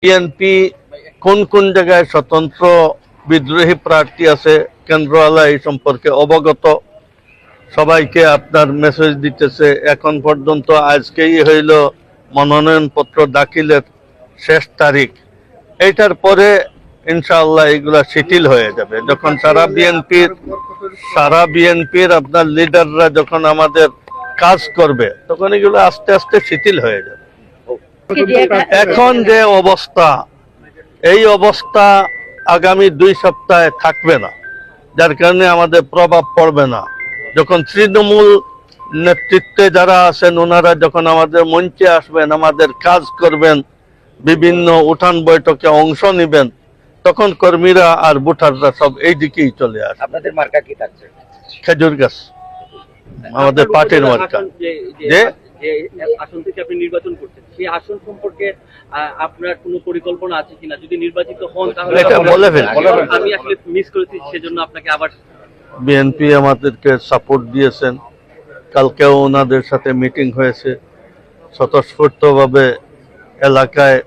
BNP কোন কোন জায়গায় স্বতন্ত্র বিদ্রোহী প্রার্থী আছে কেন্দ্রওয়ালা এই সম্পর্কে অবগত, সবাইকে আপনার মেসেজ দিতেছে। এখন পর্যন্ত আজকেই হইল মনোনয়নপত্র দাখিলের শেষ তারিখ। এইটার পরে ইনশাআল্লাহ এগুলা শিথিল হয়ে যাবে। যখন সারা বিএনপির আপনার লিডাররা যখন আমাদের কাজ করবে তখন এগুলো আস্তে আস্তে শিথিল হয়ে যাবে। এখন যে অবস্থা, এই অবস্থা আগামী 2 সপ্তাহে থাকবে না, যার কারণে আমাদের প্রভাব পড়বে না। যখন তৃণমূল নেতৃত্বে যারা আছেন ওনারা যখন আমাদের মঞ্চে আসবেন, আমাদের কাজ করবেন, বিভিন্ন উঠান বৈঠকে অংশ নেবেন, তখন কর্মীরা আর ভোটাররা সব এই দিকেই চলে আসবে। আপনাদের মার্কা কি থাকছে? খেজুর গাছ আমাদের পার্টির মার্কা। যে আসন থেকে আপনি নির্বাচন করছেন, সেই আসন সম্পর্কে আপনার কোনো পরিকল্পনা আছে কিনা? যদি নির্বাচিত হন তাহলে এটা বলে ফেল। আমি আসলে মিস করেছি, সেজন্য আপনাকে আবার। বিএনপি আমাদেরকে সাপোর্ট দিয়েছেন, কালকেও ওনাদের সাথে মিটিং হয়েছে। স্বতঃস্ফূর্তভাবে এলাকায়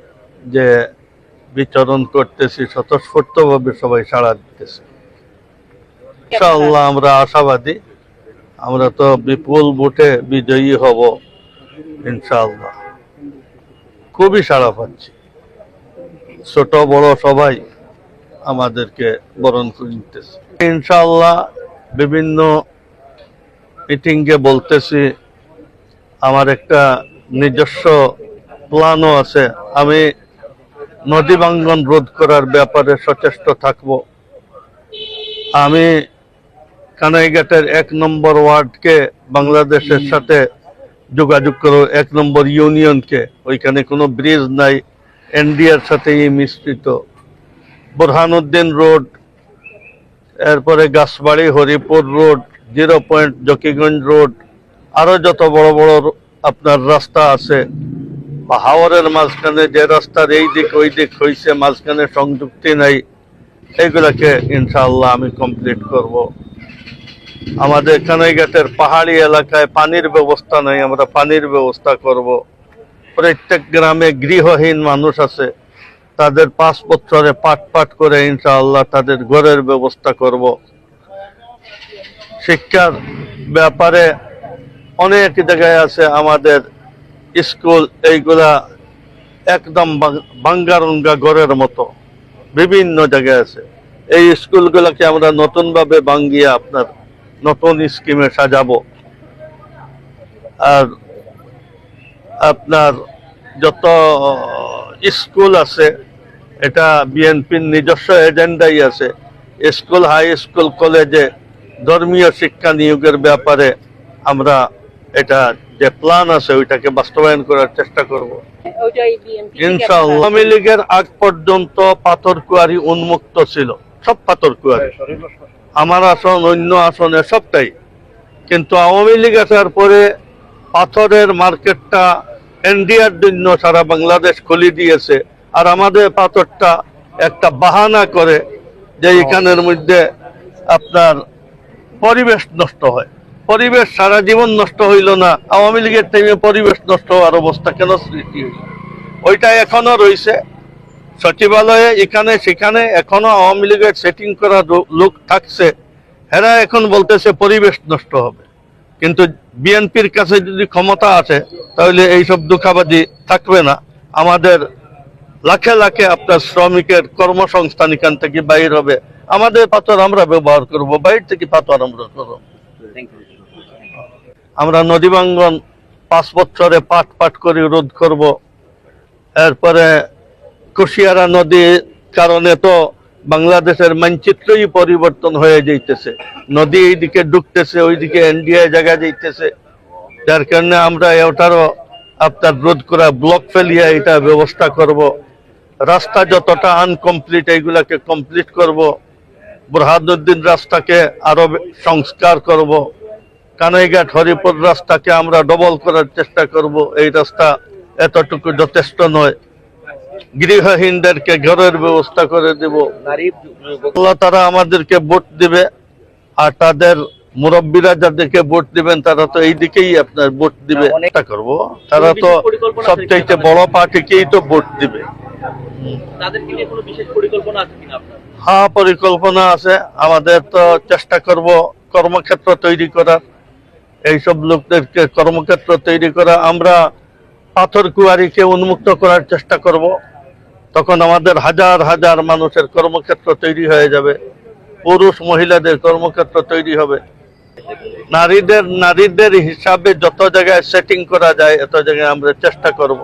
যে বিচরণ করতেছি, স্বতঃস্ফূর্তভাবে সবাই সাড়া দিতেছে। ইনশাআল্লাহ আমরা আশাবাদী, আমরা তো বিপুল ভোটে বিজয়ী হব ইনশাআল্লাহ। খুবই সাড়া পাচ্ছি, ছোট বড় সবাই আমাদেরকে বরণ করে নিতেছে ইনশাআল্লাহ। বিভিন্ন মিটিংয়ে বলতেছি, আমার একটা নিজস্ব প্ল্যানও আছে। আমি নদী ভাঙ্গন রোধ করার ব্যাপারে সচেষ্ট থাকব। আমি কানাইঘাটের 1 নম্বর ওয়ার্ডকে বাংলাদেশের সাথে যোগাযোগ করব, 1 নম্বর ইউনিয়নকে। ওইখানে কোনো ব্রিজ নাই, এনডিআর সাথেই মিশ্রিত। বুরহানুদ্দিন রোড, এরপরে Gachbari Haripur road, 0 point Zakiganj road, আরো যত বড় বড় আপনার রাস্তা আছে, বা হাওরের মাঝখানে যে রাস্তার এই দিক ওই দিক হয়েছে, মাঝখানে সংযুক্তি নাই, এগুলাকে ইনশাআল্লাহ আমি কমপ্লিট করব। আমাদের কানাইঘাটের পাহাড়ি এলাকায় পানির ব্যবস্থা নাই, আমরা পানির ব্যবস্থা করব। প্রত্যেক গ্রামে গৃহহীন মানুষ আছে, তাদের 5 বছরে পাট করে ইনশাআল্লাহ তাদের ঘরের ব্যবস্থা করব। শিক্ষার ব্যাপারে অনেক জায়গায় আছে আমাদের স্কুল, এইগুলা একদম ভাঙ্গারুঙ্গা ঘরের মতো বিভিন্ন জায়গায় আছে। এই স্কুলগুলোকে আমরা নতুনভাবে ভাঙ্গিয়ে আপনার নতুন স্কিমে সাজাবো। আর আপনার যত স্কুল আছে, এটা বিএনপির নিজস্ব এজেন্ডাই আছে। স্কুল, হাই স্কুল, কলেজে ধর্মীয় শিক্ষা নিয়োগের ব্যাপারে আমরা এটা যে প্ল্যান আছে ওইটাকে বাস্তবায়ন করার চেষ্টা করব ইনশাআল্লাহ। আওয়ামী লীগের আগ পর্যন্ত পাথরকুয়ারি উন্মুক্ত ছিল, সব পাথরকুয়ারি, আমার আসন অন্য আসনে সবটাই। কিন্তু আওয়ামী লীগ আসার পরে পাথরের মার্কেটটা এনডিআর জন্য সারা বাংলাদেশ খুলে দিয়েছে। আর আমাদের পাথরটা একটা বাহানা করে যে এখানের মধ্যে আপনার পরিবেশ নষ্ট হয়। পরিবেশ সারা জীবন নষ্ট হইল না, আওয়ামী লীগের টাইমে পরিবেশ নষ্ট হওয়ার অবস্থা কেন সৃষ্টি হইল? ওইটা এখনো রয়েছে সচিবালয়ে, এখানে সেখানে এখনো আওয়ামী লীগের সেটিং করা লোক থাকছে। এরা এখন বলতেছে পরিবেশ নষ্ট হবে। কিন্তু বিএনপির কাছে যদি ক্ষমতা আছে তাহলে এইসব দুঃখাবাজি থাকবে না। আমাদের লাখে লাখে আপনার শ্রমিকের কর্মসংস্থান এখান থেকে বাইর হবে। আমাদের পাথর আমরা ব্যবহার করব, বাইরে থেকে পাথর আমরা করব। আমরা নদী ভাঙ্গন 5 বছরে পাট করে রোধ করব। এরপরে কুশিয়ারা নদীর কারণে তো বাংলাদেশের মানচিত্রই পরিবর্তন হয়ে যাইতেছে। নদী এইদিকে ঢুকতেছে, ওইদিকে এনডিআই জায়গা যাইতেছে, যার কারণে আমরা ওটারও আপনার রোধ করা ব্লক ফেলিয়া এটা ব্যবস্থা করব। রাস্তা যতটা আনকমপ্লিট এইগুলাকে কমপ্লিট করব। বুরহানুদ্দিন রাস্তাকে আরো সংস্কার করব। কানাইঘাট হরিপুর রাস্তাকে আমরা ডবল করার চেষ্টা করব। এই রাস্তা এতটুকু যথেষ্ট নয়। গৃহহীনদেরকে ঘরের ব্যবস্থা করে দেব। আল্লাহ তারা আমাদেরকে ভোট দিবে, আর তাদের মুরব্বীরা যাদেরকে ভোট দিবেন তারা তো এই দিকেই আপনার ভোট দিবে। করব, তারা তো সবচাইতে বড় পার্টিকেই তো ভোট দিবে। তাদেরকে নিয়ে কোনো বিশেষ পরিকল্পনা আছে কিনা আপনার? হ্যাঁ, পরিকল্পনা আছে আমাদের। তো চেষ্টা করব কর্মক্ষেত্র তৈরি করার, এইসব লোকদেরকে কর্মক্ষেত্র তৈরি করা। আমরা পাথর কুয়ারিকে উন্মুক্ত করার চেষ্টা করব, তখন আমাদের হাজার হাজার মানুষের কর্মক্ষেত্র তৈরি হয়ে যাবে, পুরুষ মহিলাদের কর্মক্ষেত্র তৈরি হবে। নারীদের হিসাবে যত জায়গায় সেটিং করা যায় এত জায়গায় আমরা চেষ্টা করব।